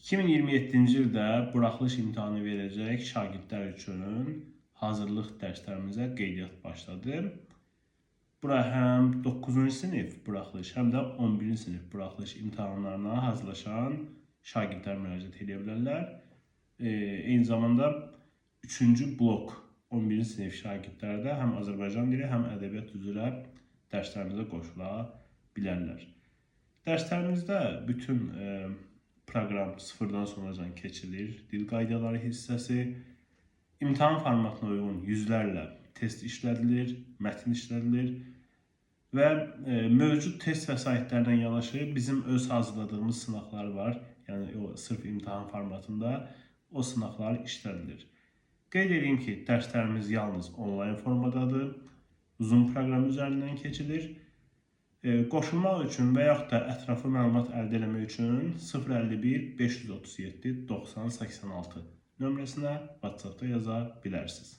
2027-ci ildə buraxılış imtahanı verəcək şagirdlər üçün hazırlıq dərslərimizə qeydiyyat başladı. Bura həm 9-cu sinif buraxılış, həm də 11-ci sinif buraxılış imtahanlarına hazırlaşan şagirdlər müraciət edə bilərlər. Eyni zamanda 3-cü blok 11-ci sinif şagirdləri də həm Azərbaycan dili, həm ədəbiyyat üzrə dərslərimizə qoşula bilərlər. Dərslərimizdə bütün proqram sıfırdan sonacan keçilir. Dil qaydaları hissəsi, imtahan formatına uyğun yüzlərlə test işlədilir, mətn işlədilir və mövcud test vəsaitlərdən yanaşı bizim öz hazırladığımız sınaqlar var. Yəni o sırf imtahan formatında o sınaqlar işlədilir. Qeyd edeyim ki, dərslərimiz yalnız onlayn formadadır. Zoom proqramı üzərindən keçilir. Qoşulmaq üçün və yaxud da ətraflı məlumat əldə etmək üçün 051 537 90 86 nömrəsinə WhatsApp-da yaza bilərsiniz.